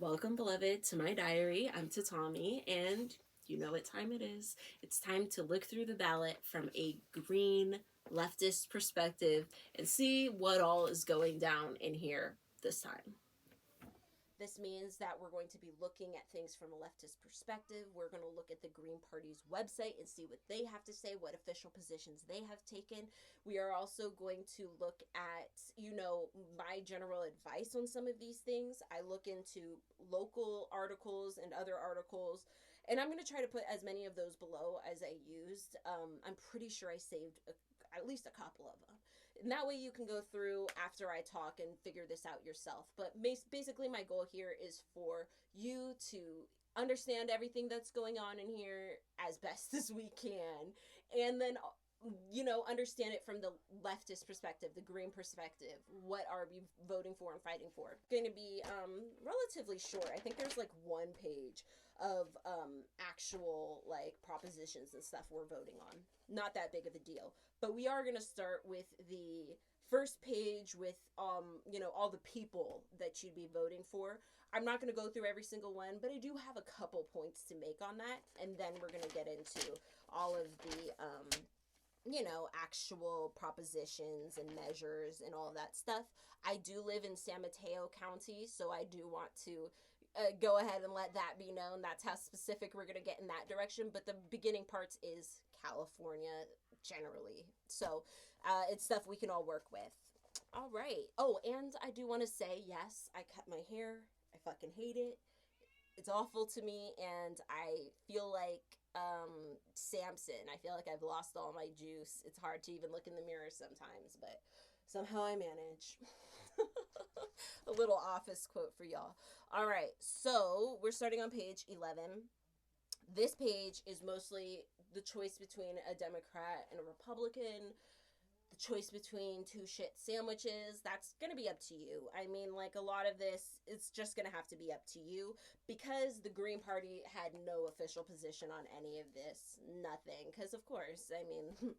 Welcome, beloved, to my diary. I'm Tatami, and you know what time it is. It's time to look through the ballot from a green leftist perspective and see what all is going down in here this time. This means that we're going to be looking at things from a leftist perspective. We're going to look at the Green Party's website and see what they have to say, what official positions they have taken. We are also going to look at, my general advice on some of these things. I look into local articles and other articles, and I'm going to try to put as many of those below as I used. I'm pretty sure I saved at least a couple of them. And that way you can go through after I talk and figure this out yourself. But basically, my goal here is for you to understand everything that's going on in here as best as we can. And then understand it from the leftist perspective, the green perspective. What are we voting for and fighting for? Going to be relatively short. I think there's like one page of actual like propositions and stuff we're voting on. Not that big of a deal. But we are going to start with the first page with all the people that you'd be voting for. I'm not going to go through every single one, but I do have a couple points to make on that, and then we're going to get into all of the actual propositions and measures and all of that stuff. I do live in San Mateo County, so I do want to go ahead and let that be known. That's how specific we're going to get in that direction. But the beginning parts is California generally. So it's stuff we can all work with. All right. Oh, and I do want to say, yes, I cut my hair. I fucking hate it. It's awful to me, and I feel like Samson. I feel like I've lost all my juice. It's hard to even look in the mirror sometimes, but somehow I manage. A little office quote for y'all. All right, so we're starting on page 11. This page is mostly the choice between a Democrat and a Republican, the choice between two shit sandwiches. That's going to be up to you. I mean, like, a lot of this, it's just going to have to be up to you because the Green Party had no official position on any of this. Nothing. Because, of course, I mean,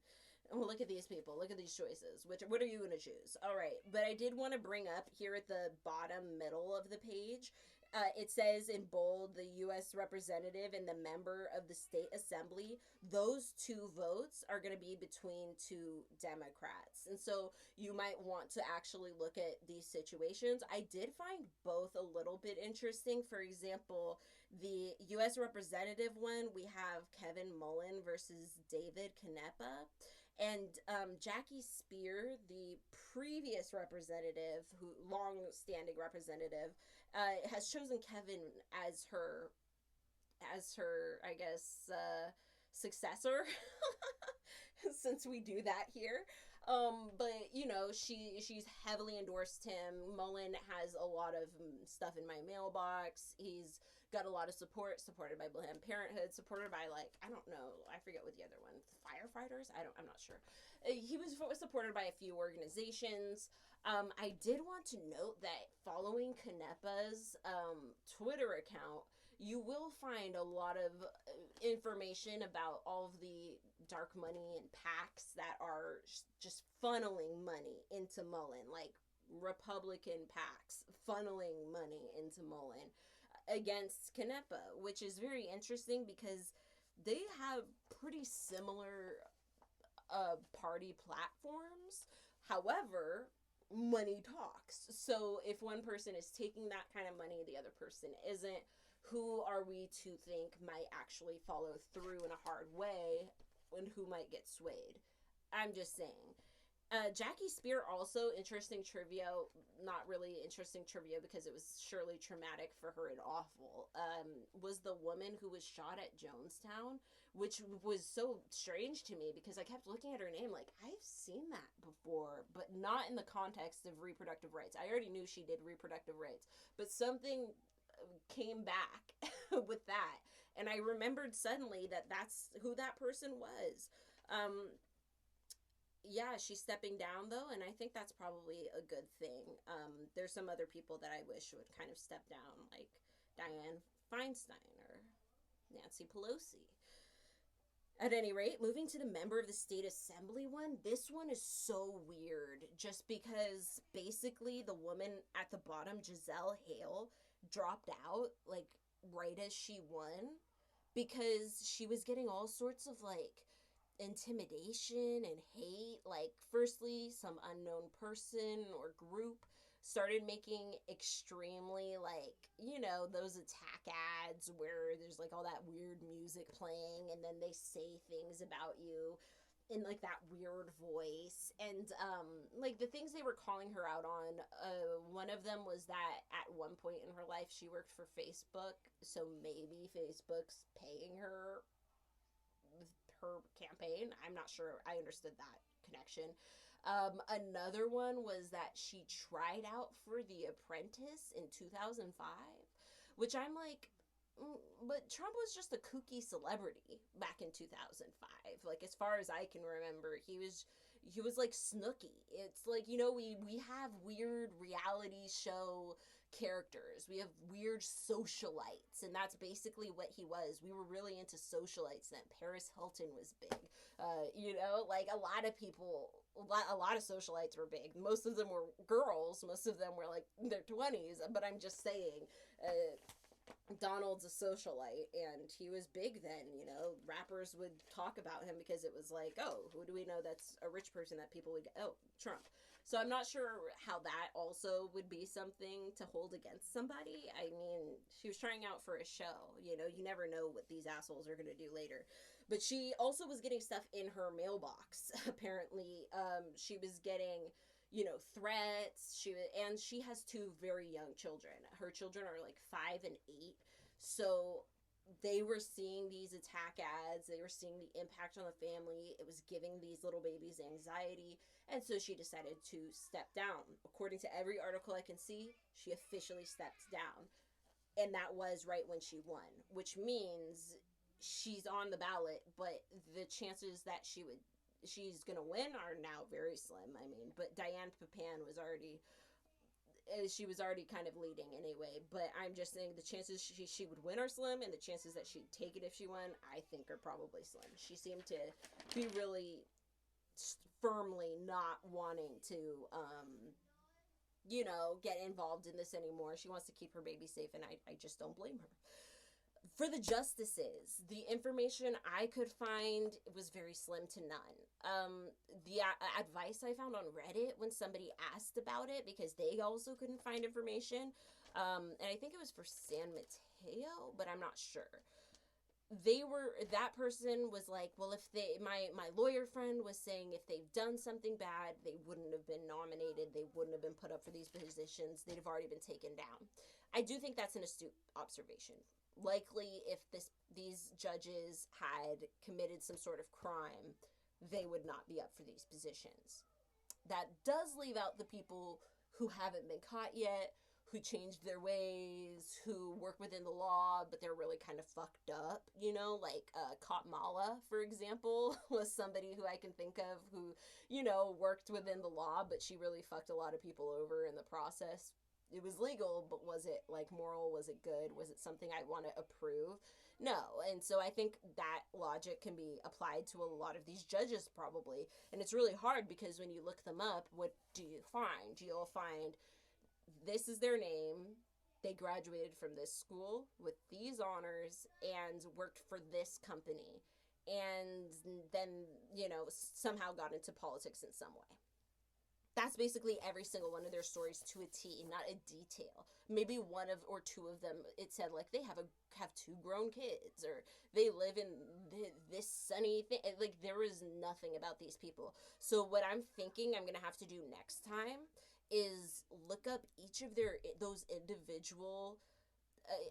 well, look at these people. Look at these choices. What are you going to choose? All right. But I did want to bring up here at the bottom middle of the page, it says in bold, the U.S. representative and the member of the state assembly. Those two votes are going to be between two Democrats. And so you might want to actually look at these situations. I did find both a little bit interesting. For example, the U.S. representative one, we have Kevin Mullen versus David Canepa. And Jackie Spear, the previous representative, who long-standing representative, has chosen Kevin as her, I guess, successor. Since we do that here. But she's heavily endorsed him. Mullen has a lot of stuff in my mailbox. He's got a lot of support, supported by Planned Parenthood, supported by, like, I don't know, I forget what the other one, firefighters. I'm not sure. He was supported by a few organizations. I did want to note that following Canepa's Twitter account, you will find a lot of information about all of the dark money and PACs that are just funneling money into Mullen, like Republican PACs funneling money into Mullen against Canepa, which is very interesting because they have pretty similar party platforms. However, money talks. So if one person is taking that kind of money, the other person isn't, who are we to think might actually follow through in a hard way and who might get swayed? I'm just saying. Jackie Spear, also interesting trivia, not really interesting trivia because it was surely traumatic for her and awful, was the woman who was shot at Jonestown, which was so strange to me because I kept looking at her name like, I've seen that before, but not in the context of reproductive rights. I already knew she did reproductive rights, but something came back with that, and I remembered suddenly that that's who that person was. Yeah, she's stepping down though, and I think that's probably a good thing. There's some other people that I wish would kind of step down, like Dianne Feinstein or Nancy Pelosi. At any rate, moving to the member of the state assembly one, this one is so weird just because basically the woman at the bottom, Giselle Hale, dropped out, like, right as she won, because she was getting all sorts of, like, intimidation and hate. Like, firstly, some unknown person or group started making extremely, like, those attack ads where there's like all that weird music playing, and then they say things about you in like that weird voice. And like, the things they were calling her out on, one of them was that at one point in her life she worked for Facebook, so maybe Facebook's paying her campaign. I'm not sure I understood that connection. Another one was that she tried out for The Apprentice in 2005, which I'm like, but Trump was just a kooky celebrity back in 2005. Like, as far as I can remember, he was like Snooki. It's like, we have weird reality show characters. We have weird socialites, and that's basically what he was. We were really into socialites then. Paris Hilton was big. Like, a lot of people, a lot of socialites were big. Most of them were girls. Most of them were like in their 20s. But I'm just saying, Donald's a socialite, and he was big then. Rappers would talk about him because it was like, oh, who do we know that's a rich person that people would, oh, Trump. So I'm not sure how that also would be something to hold against somebody. I mean, she was trying out for a show. You never know what these assholes are going to do later. But she also was getting stuff in her mailbox, apparently. She was getting, threats. She has two very young children. Her children are like 5 and 8. So they were seeing these attack ads. They were seeing the impact on the family. It was giving these little babies anxiety. And so she decided to step down. According to every article I can see, she officially stepped down. And that was right when she won, which means she's on the ballot, but the chances that she's gonna win are now very slim. I mean, but Diane Papan was already kind of leading anyway. But I'm just saying the chances she would win are slim, and the chances that she'd take it if she won, I think, are probably slim. She seemed to be really firmly not wanting to get involved in this anymore. She wants to keep her baby safe, and I just don't blame her. For the justices, the information I could find was very slim to none. The advice I found on Reddit when somebody asked about it, because they also couldn't find information, and I think it was for San Mateo, but I'm not sure. That person was like, well, if my lawyer friend was saying if they've done something bad, they wouldn't have been nominated, they wouldn't have been put up for these positions, they'd have already been taken down. I do think that's an astute observation. Likely, if these judges had committed some sort of crime, they would not be up for these positions. That does leave out the people who haven't been caught yet, who changed their ways, who work within the law, but they're really kind of fucked up, like Katmala, for example, was somebody who I can think of who, worked within the law, but she really fucked a lot of people over in the process. It was legal, but was it like moral? Was it good? Was it something I want to approve? No. And so I think that logic can be applied to a lot of these judges probably. And it's really hard because when you look them up, what do you find? You'll find this is their name. They graduated from this school with these honors and worked for this company. And then, somehow got into politics in some way. That's basically every single one of their stories to a T, not a detail. Maybe one or two of them, it said like they have 2 grown kids, or they live in this sunny thing. Like, there was nothing about these people. So what I'm thinking I'm gonna have to do next time is look up each of those individual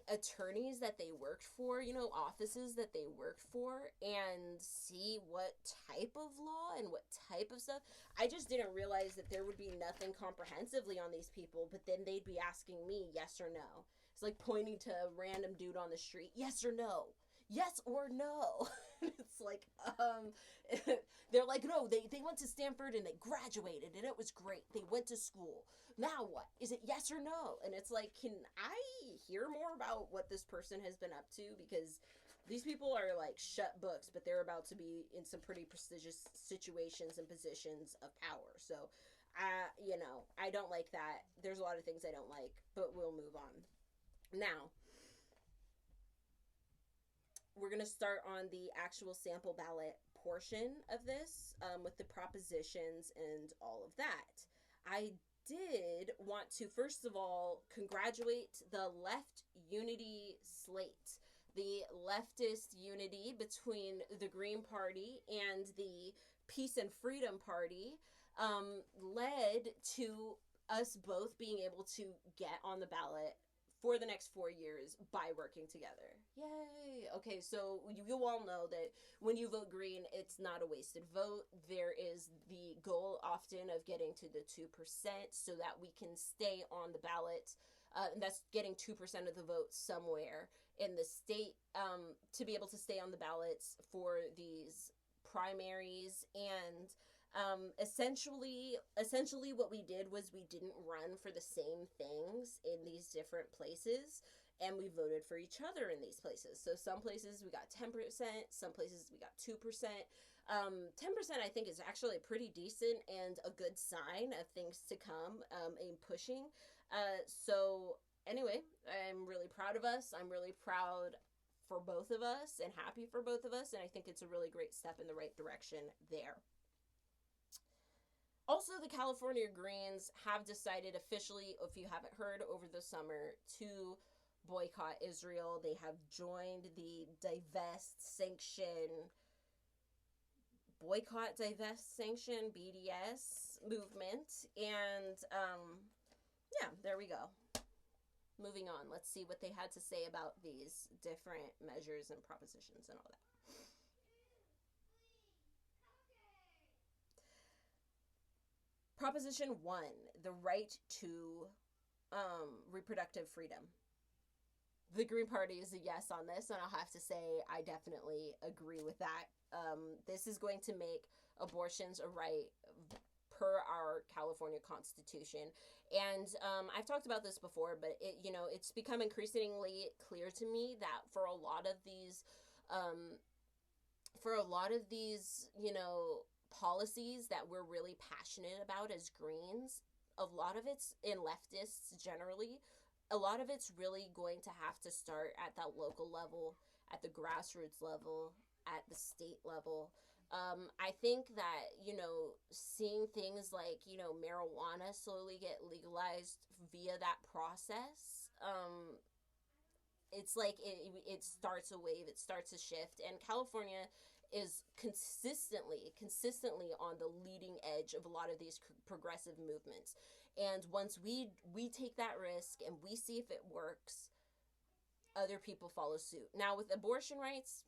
attorneys that they worked for, offices that they worked for, and see what type of law and what type of stuff. I just didn't realize that there would be nothing comprehensively on these people, but then they'd be asking me yes or no. It's like pointing to a random dude on the street, yes or no. Yes or no. It's like, they're like, no, they went to Stanford and they graduated and it was great. They went to school. Now what? Is it yes or no? And it's like, can I hear more about what this person has been up to? Because these people are like shut books, but they're about to be in some pretty prestigious situations and positions of power. So, I don't like that. There's a lot of things I don't like, but we'll move on. Now, we're going to start on the actual sample ballot portion of this, with the propositions and all of that. I did want to, first of all, congratulate the left unity slate. The leftist unity between the Green Party and the Peace and Freedom Party led to us both being able to get on the ballot for the next 4 years by working together. Yay! Okay, so you all know that when you vote green, it's not a wasted vote. There is the goal often of getting to the 2% so that we can stay on the ballot. And that's getting 2% of the vote somewhere in the state, to be able to stay on the ballots for these primaries. And essentially what we did was we didn't run for the same things in these different places, and we voted for each other in these places. So some places we got 10%, some places we got 2%. 10% I think is actually pretty decent and a good sign of things to come, in pushing. So anyway, I'm really proud of us. I'm really proud for both of us and happy for both of us, and I think it's a really great step in the right direction there. Also, the California Greens have decided officially, if you haven't heard, over the summer to boycott Israel. They have joined the divest sanction BDS movement. And yeah, there we go. Moving on, let's see what they had to say about these different measures and propositions and all that. Proposition 1, the right to reproductive freedom. The Green Party is a yes on this, and I'll have to say I definitely agree with that. This is going to make abortions a right per our California Constitution. And I've talked about this before, but it's become increasingly clear to me that for a lot of these policies that we're really passionate about as Greens, a lot of it's in leftists generally. A lot of it's really going to have to start at that local level, at the grassroots level, at the state level. I think that, seeing things like, marijuana slowly get legalized via that process, it's like it starts a wave, it starts a shift. And California is consistently on the leading edge of a lot of these progressive movements. And once we take that risk and we see if it works, other people follow suit. Now with abortion rights,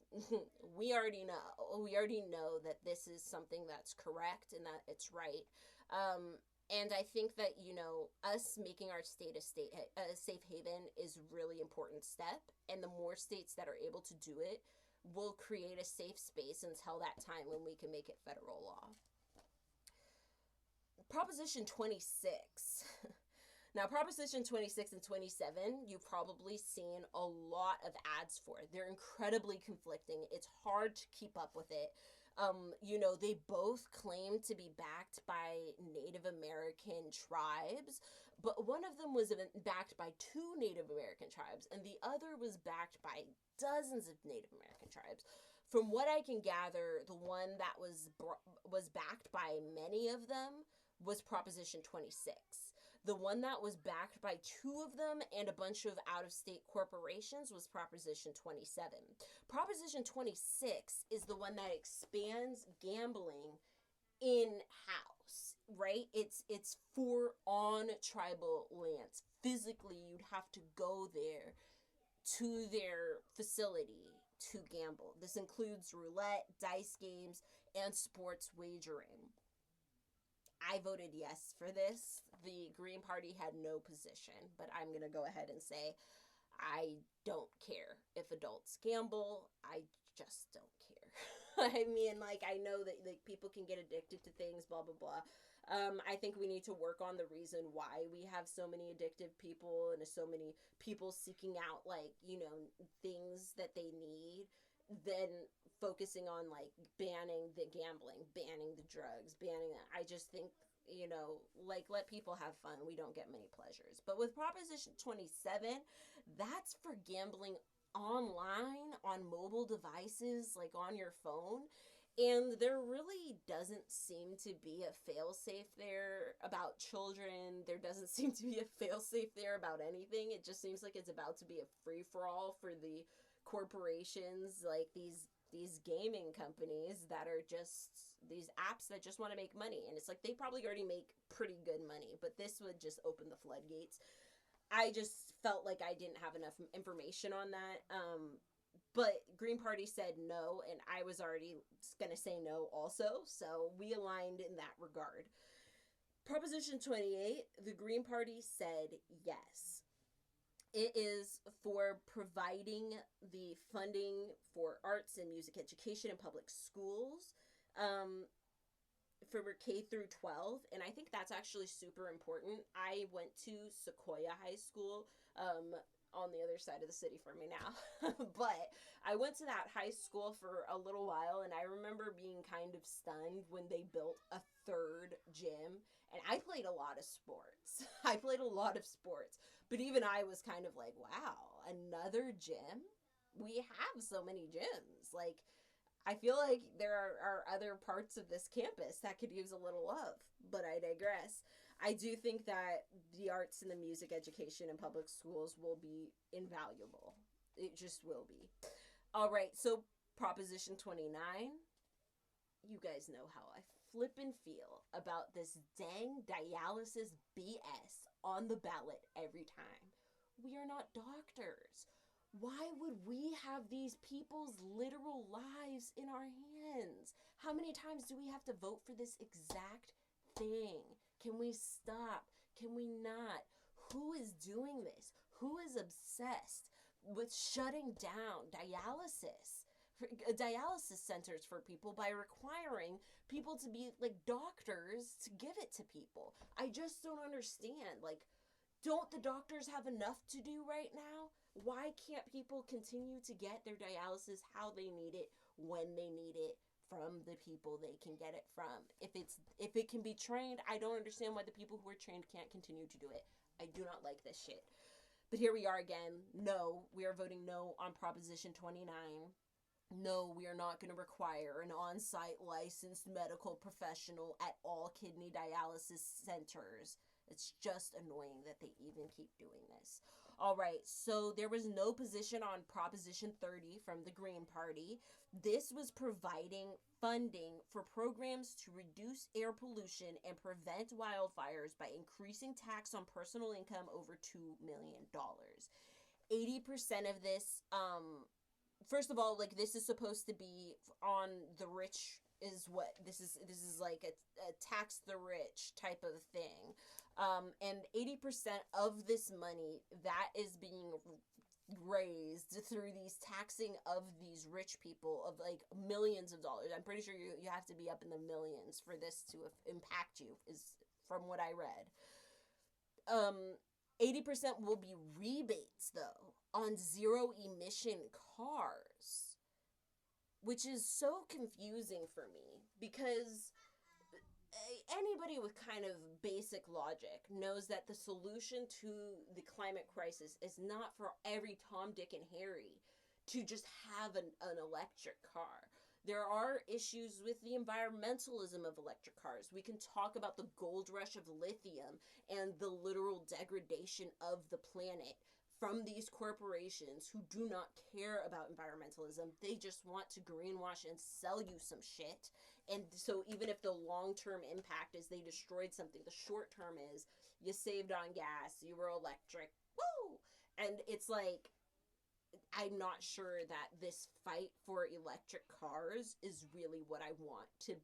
we already know that this is something that's correct and that it's right. And I think that, us making our state a safe haven is a really important step. And the more states that are able to do it will create a safe space until that time when we can make it federal law. Proposition 26. Now, Proposition 26 and 27, you've probably seen a lot of ads for. They're incredibly conflicting. It's hard to keep up with it. They both claim to be backed by Native American tribes, but one of them was backed by 2 Native American tribes, and the other was backed by dozens of Native American tribes. From what I can gather, the one that was backed by many of them was Proposition 26. The one that was backed by 2 of them and a bunch of out-of-state corporations was Proposition 27. Proposition 26 is the one that expands gambling in-house, right? It's for on tribal lands. Physically, you'd have to go there to their facility to gamble. This includes roulette, dice games, and sports wagering. I voted yes for this. The Green Party had no position, but I'm going to go ahead and say I don't care if adults gamble. I just don't care. I mean, I know that people can get addicted to things, blah, blah, blah. I think we need to work on the reason why we have so many addictive people and so many people seeking out, things that they need, then focusing on, banning the gambling, banning the drugs, banning that. I just think like, let people have fun. We don't get many pleasures. But with Proposition 27, that's for gambling online on mobile devices, like on your phone. And there really doesn't seem to be a failsafe there about children. There doesn't seem to be a failsafe there about anything. It just seems like it's about to be a free for all for the corporations, like these gaming companies that are just these apps that just want to make money. And it's like they probably already make pretty good money, but this would just open the floodgates. I just felt like I didn't have enough information on that. But Green Party said no, and I was already going to say no also, so we aligned in that regard. Proposition 28, the Green Party said yes. It is for providing the funding for arts and music education in public schools for K through 12, and I think that's actually super important. I went to Sequoia High School, on the other side of the city from me now. But I went to that high school for a little while, and I remember being kind of stunned when they built a third gym. And I played a lot of sports. But even I was kind of like, wow, another gym? We have so many gyms. Like, I feel like there are other parts of this campus that could use a little love, but I digress. I do think that the arts and the music education in public schools will be invaluable. It just will be. All right, so Proposition 29. You guys know how I flip and feel about this dang dialysis BS on the ballot every time. We are not doctors. Why would we have these people's literal lives in our hands? How many times do we have to vote for this exact thing? Can we stop? Can we not? Who is doing this? Who is obsessed with shutting down dialysis centers for people by requiring people to be like doctors to give it to people? I just don't understand. Like, don't the doctors have enough to do right now? Why can't people continue to get their dialysis how they need it, when they need it, from the people they can get it from? If it can be trained, I don't understand why the people who are trained can't continue to do it. I do not like this shit. But here we are again. No, we are voting no on Proposition 29. No, we are not going to require an on-site licensed medical professional at all kidney dialysis centers. It's just annoying that they even keep doing this. All right, so there was no position on Proposition 30 from the Green Party. This was providing funding for programs to reduce air pollution and prevent wildfires by increasing tax on personal income over $2 million. 80% of this, first of all, like, this is supposed to be on the rich, is what this is like a tax the rich type of thing. And 80% of this money that is being raised through these taxing of these rich people of like millions of dollars. I'm pretty sure you have to be up in the millions for this to impact you, is from what I read. 80% will be rebates though on zero emission cars, which is so confusing for me because anybody with kind of basic logic knows that the solution to the climate crisis is not for every Tom, Dick, and Harry to just have an electric car. There are issues with the environmentalism of electric cars. We can talk about the gold rush of lithium and the literal degradation of the planet from these corporations who do not care about environmentalism. They just want to greenwash and sell you some shit. And so even if the long-term impact is they destroyed something, the short-term is you saved on gas, you were electric, woo! And it's like, I'm not sure that this fight for electric cars is really what I want to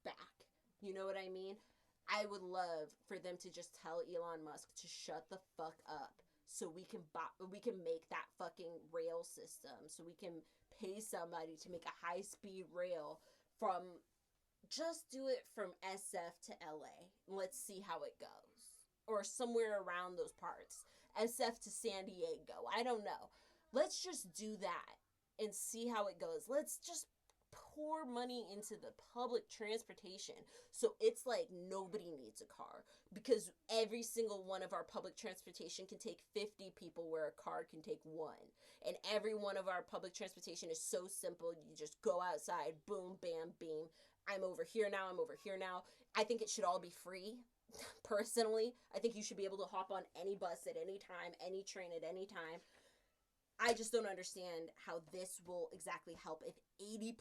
back. You know what I mean? I would love for them to just tell Elon Musk to shut the fuck up so we can make that fucking rail system, so we can pay somebody to make a high-speed rail from, just do it from SF to LA. Let's see how it goes. Or somewhere around those parts. SF to San Diego. I don't know. Let's just do that and see how it goes. Let's just pour money into the public transportation. So it's like nobody needs a car because every single one of our public transportation can take 50 people where a car can take one. And every one of our public transportation is so simple. You just go outside, boom, bam, beam. I'm over here now. I'm over here now. I think it should all be free. Personally, I think you should be able to hop on any bus at any time, any train at any time. I just don't understand how this will exactly help if 80%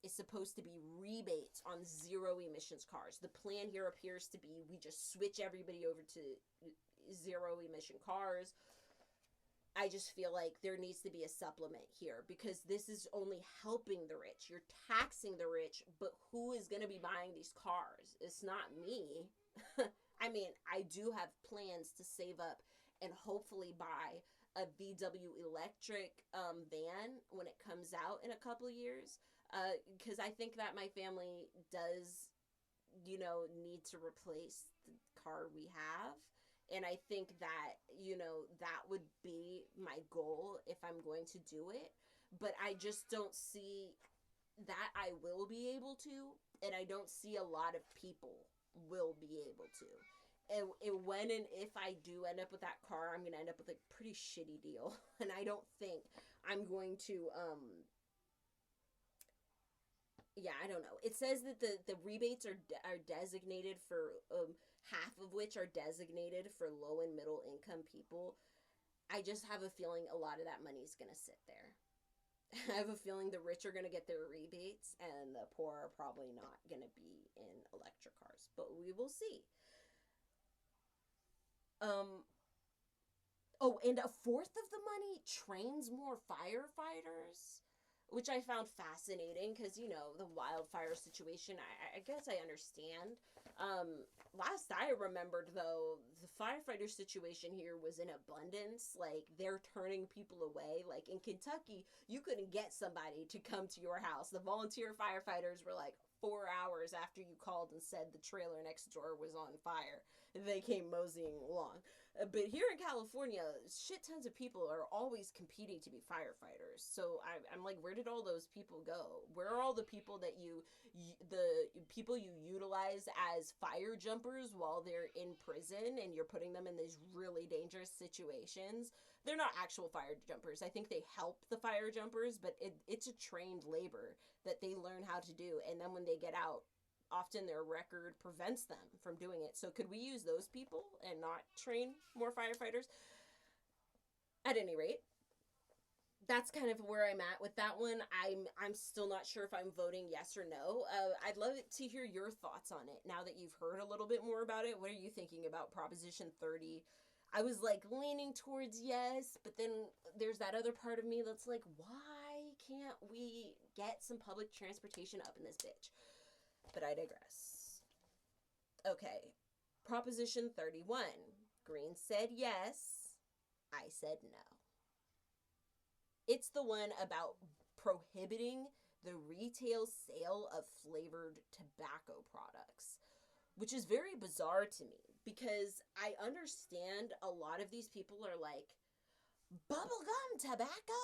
is supposed to be rebates on zero emissions cars. The plan here appears to be we just switch everybody over to zero emission cars. I just feel like there needs to be a supplement here because this is only helping the rich. You're taxing the rich, but who is going to be buying these cars? It's not me. I mean, I do have plans to save up and hopefully buy a VW electric van when it comes out in a couple years, because I think that my family does, need to replace the car we have. And I think that, that would be my goal if I'm going to do it. But I just don't see that I will be able to. And I don't see a lot of people will be able to. And when and if I do end up with that car, I'm going to end up with a pretty shitty deal. And I don't think I'm going to, I don't know. It says that the rebates are designated for, half of which are designated for low and middle income people. I just have a feeling a lot of that money is going to sit there. I have a feeling the rich are going to get their rebates and the poor are probably not going to be in electric cars. But we will see. And a fourth of the money trains more firefighters, which I found fascinating because, the wildfire situation, I guess I understand. Last I remembered, though, the firefighter situation here was in abundance. Like, they're turning people away. Like, in Kentucky, you couldn't get somebody to come to your house. The volunteer firefighters were like 4 hours after you called and said the trailer next door was on fire. They came moseying along. But here in California, shit tons of people are always competing to be firefighters. So I'm like, where did all those people go? Where are all the people that the people you utilize as fire jumpers while they're in prison and you're putting them in these really dangerous situations? They're not actual fire jumpers. I think they help the fire jumpers, but it's a trained labor that they learn how to do. And then when they get out, often their record prevents them from doing it. So could we use those people and not train more firefighters? At any rate, that's kind of where I'm at with that one. I'm still not sure if I'm voting yes or no. I'd love to hear your thoughts on it now that you've heard a little bit more about it. What are you thinking about Proposition 30? I was like leaning towards yes, but then there's that other part of me that's like, why can't we get some public transportation up in this bitch? But I digress. Okay, Proposition 31. Green said yes. I said no. It's the one about prohibiting the retail sale of flavored tobacco products, which is very bizarre to me because I understand a lot of these people are like, bubblegum tobacco?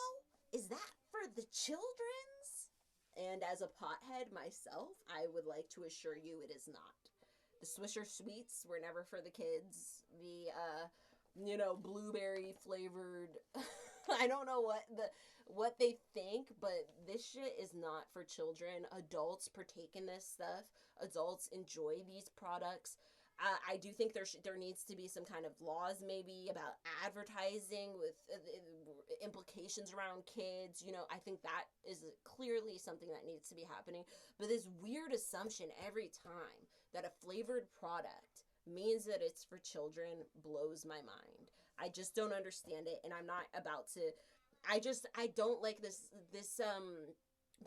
Is that for the children's? And as a pothead myself, I would like to assure you it is not. The Swisher Sweets were never for the kids. The, blueberry flavored, I don't know what they think, but this shit is not for children. Adults partake in this stuff. Adults enjoy these products. I do think there needs to be some kind of laws maybe about advertising with implications around kids. I think that is clearly something that needs to be happening. But this weird assumption every time that a flavored product means that it's for children blows my mind. I just don't understand it, and I'm not about to. I don't like this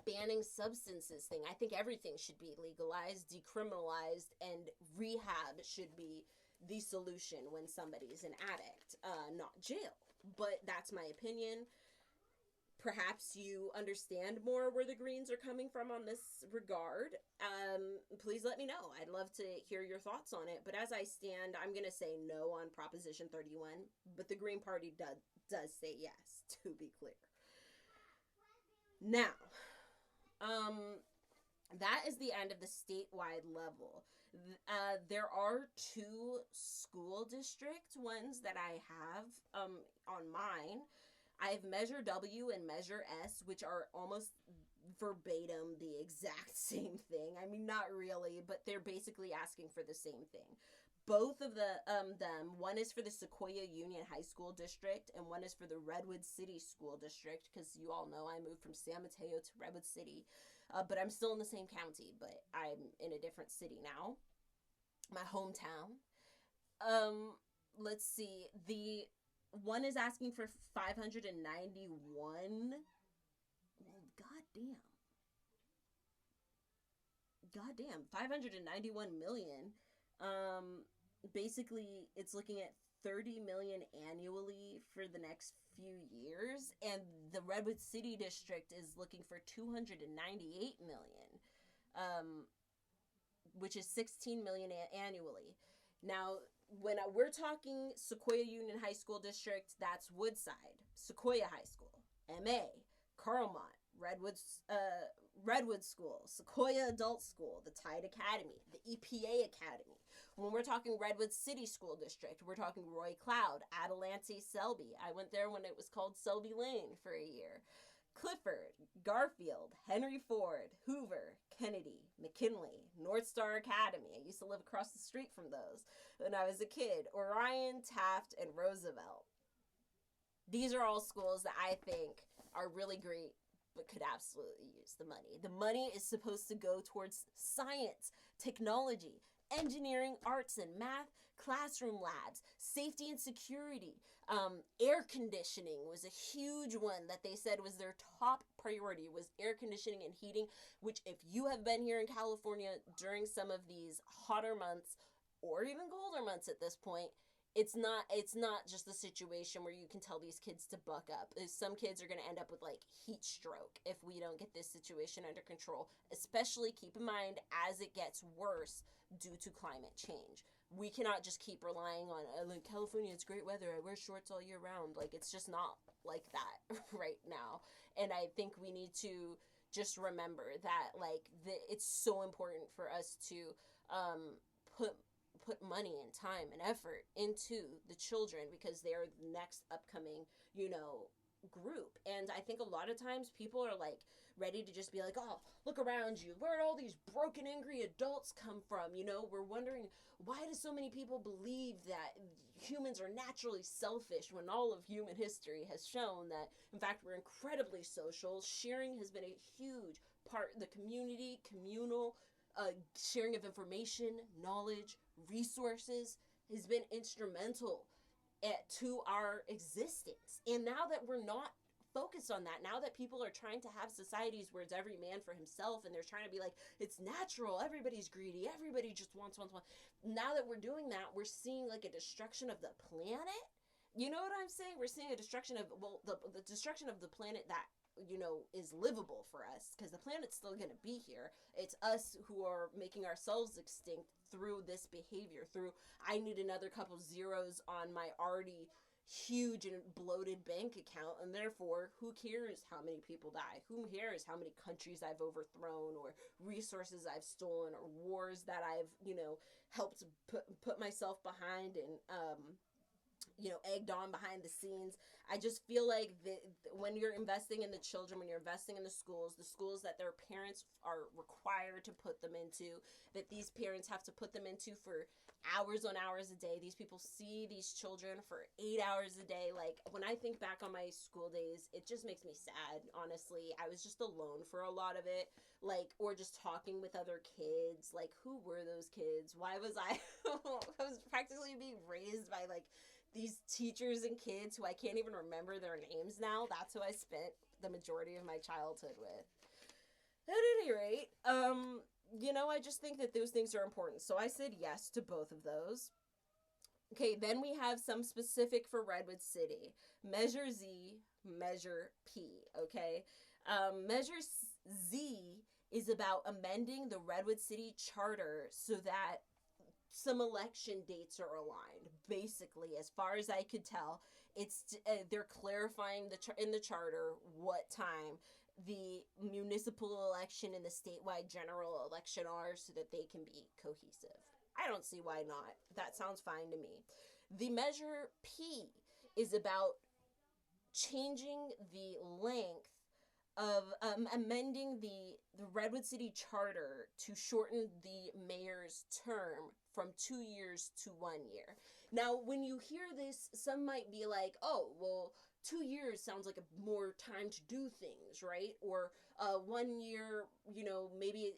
banning substances thing. I think everything should be legalized, decriminalized, and rehab should be the solution when somebody's an addict, not jail. But that's my opinion. Perhaps you understand more where the Greens are coming from on this regard. Please let me know. I'd love to hear your thoughts on it. But as I stand, I'm going to say no on Proposition 31. But the Green Party does say yes, to be clear. Now, Um, that is the end of the statewide level. There are two school district ones that I have on mine. I have Measure W and Measure S, which are almost verbatim the exact same thing. I mean, not really, but they're basically asking for the same thing. Both of them, one is for the Sequoia Union High School District and one is for the Redwood City School District, because you all know I moved from San Mateo to Redwood City, but I'm still in the same county, but I'm in a different city now, my hometown. Um, let's see. The one is asking for 591. Well, goddamn, 591 million. Basically, it's looking at 30 million annually for the next few years, and the Redwood City District is looking for 298 million. Um, which is 16 million annually. Now, when we're talking Sequoia Union High School District, that's Woodside, Sequoia High School, MA, Carlmont, Redwood School, Sequoia Adult School, the Tide Academy, the EPA Academy. When we're talking Redwood City School District, we're talking Roy Cloud, Adelante, Selby. I went there when it was called Selby Lane for a year. Clifford, Garfield, Henry Ford, Hoover, Kennedy, McKinley, North Star Academy. I used to live across the street from those when I was a kid. Orion, Taft, and Roosevelt. These are all schools that I think are really great but could absolutely use the money. The money is supposed to go towards science, technology, engineering, arts, and math, classroom labs, safety and security. Air conditioning was a huge one that they said was their top priority, was air conditioning and heating, which if you have been here in California during some of these hotter months or even colder months at this point, it's not just a situation where you can tell these kids to buck up. Some kids are going to end up with like heat stroke if we don't get this situation under control, especially keep in mind as it gets worse due to climate change. We cannot just keep relying on like California, it's great weather, I wear shorts all year round. Like, it's just not like that right now. And I think we need to just remember that like it's so important for us to put money and time and effort into the children, because they are the next upcoming, group. And I think a lot of times people are like ready to just be like, oh, look around you, where did all these broken, angry adults come from? We're wondering, why do so many people believe that humans are naturally selfish when all of human history has shown that in fact we're incredibly social. Sharing has been a huge part of the communal sharing of information, knowledge, resources has been instrumental to our existence. And now that we're not focused on that, now that people are trying to have societies where it's every man for himself and they're trying to be like, it's natural, everybody's greedy, everybody just wants. Now that we're doing that, we're seeing like a destruction of the planet. You know what I'm saying? We're seeing a destruction of, the destruction of the planet that is livable for us, because the planet's still going to be here. It's us who are making ourselves extinct through this behavior, through I need another couple zeros on my already huge and bloated bank account, and therefore who cares how many people die, who cares how many countries I've overthrown or resources I've stolen or wars that I've helped put myself behind and egged on behind the scenes. I just feel like when you're investing in the children, when you're investing in the schools that their parents are required to put them into, that these parents have to put them into for hours on hours a day. These people see these children for 8 hours a day. Like, when I think back on my school days, it just makes me sad, honestly. I was just alone for a lot of it, like, or just talking with other kids. Like, who were those kids? Why was I I was practically being raised by like these teachers and kids who I can't even remember their names now. That's who I spent the majority of my childhood with. At any rate, I just think that those things are important. So I said yes to both of those. Okay, then we have some specific for Redwood City. Measure Z, Measure P, okay? Measure Z is about amending the Redwood City Charter so that some election dates are aligned. Basically, as far as I could tell, it's they're clarifying in the charter what time the municipal election and the statewide general election are so that they can be cohesive. I don't see why not. That sounds fine to me. The measure P is about changing the length of amending the Redwood City Charter to shorten the mayor's term from 2 years to 1 year. Now, when you hear this, some might be like, oh, well, 2 years sounds like a more time to do things, right? Or 1 year, maybe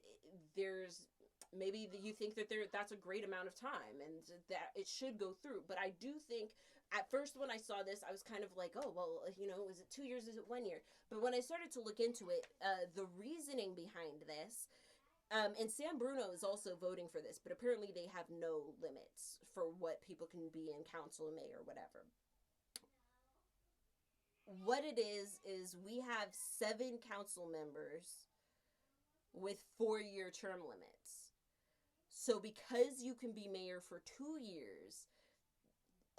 you think that that's a great amount of time and that it should go through. But I do think at first when I saw this, I was kind of like, oh, well, is it 2 years? Is it 1 year? But when I started to look into it, the reasoning behind this, and San Bruno is also voting for this, but apparently they have no limits for what people can be in council, mayor, whatever. What it is we have 7 council members with 4-year term limits. So because you can be mayor for 2 years,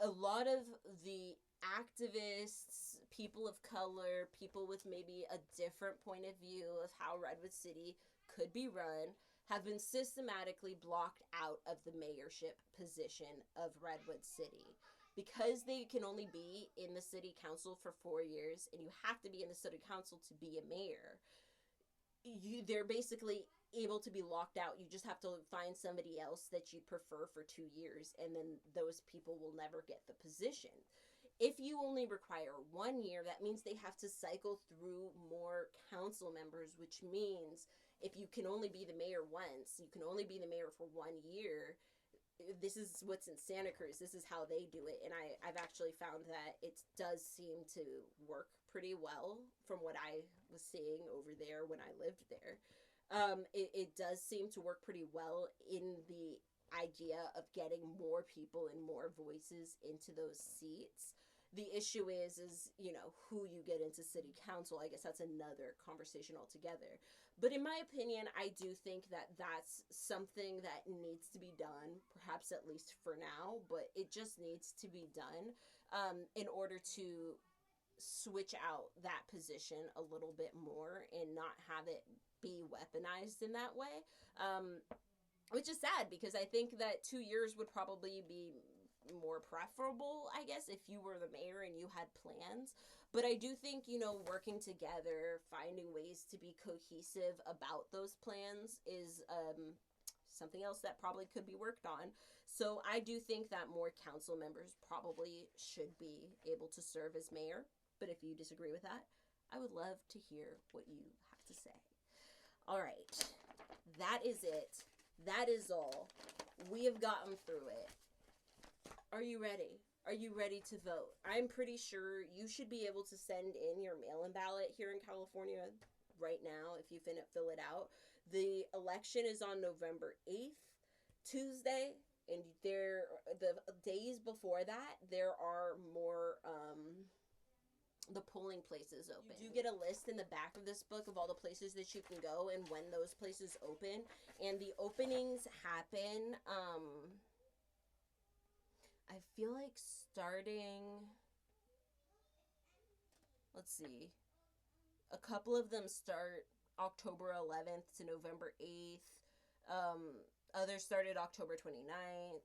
a lot of the activists, people of color, people with maybe a different point of view of how Redwood City could be run, have been systematically blocked out of the mayorship position of Redwood City. Because they can only be in the city council for 4 years, and you have to be in the city council to be a mayor, they're basically able to be locked out. You just have to find somebody else that you prefer for 2 years, and then those people will never get the position. If you only require 1 year, that means they have to cycle through more council members, which means if you can only be the mayor once, you can only be the mayor for 1 year. This is what's in Santa Cruz. This is how they do it. And I've actually found that it does seem to work pretty well from what I was seeing over there when I lived there. It does seem to work pretty well in the idea of getting more people and more voices into those seats. The issue is who you get into city council. I guess that's another conversation altogether. But in my opinion, I do think that that's something that needs to be done, perhaps at least for now, but it just needs to be done in order to switch out that position a little bit more and not have it be weaponized in that way. Which is sad because I think that 2 years would probably be more preferable, I guess, if you were the mayor and you had plans. But I do think, working together, finding ways to be cohesive about those plans is something else that probably could be worked on. So I do think that more council members probably should be able to serve as mayor. But if you disagree with that, I would love to hear what you have to say. All right, that is it. That is all. We have gotten through it. Are you ready? Are you ready to vote? I'm pretty sure you should be able to send in your mail-in ballot here in California right now if you fill it out. The election is on November 8th, Tuesday, and the days before that, there are more the polling places open. You do get a list in the back of this book of all the places that you can go and when those places open. And the openings happen, I feel like starting, let's see, a couple of them start October 11th to November 8th. Others started October 29th.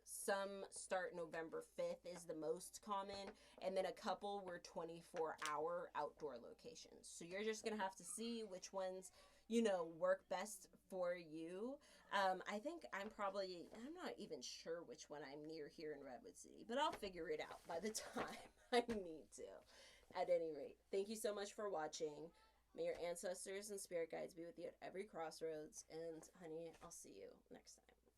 Some start November 5th is the most common. And then a couple were 24-hour outdoor locations. So you're just going to have to see which ones, work best for you. I think I'm not even sure which one I'm near here in Redwood City. But I'll figure it out by the time I need to. At any rate, thank you so much for watching. May your ancestors and spirit guides be with you at every crossroads. And honey, I'll see you next time.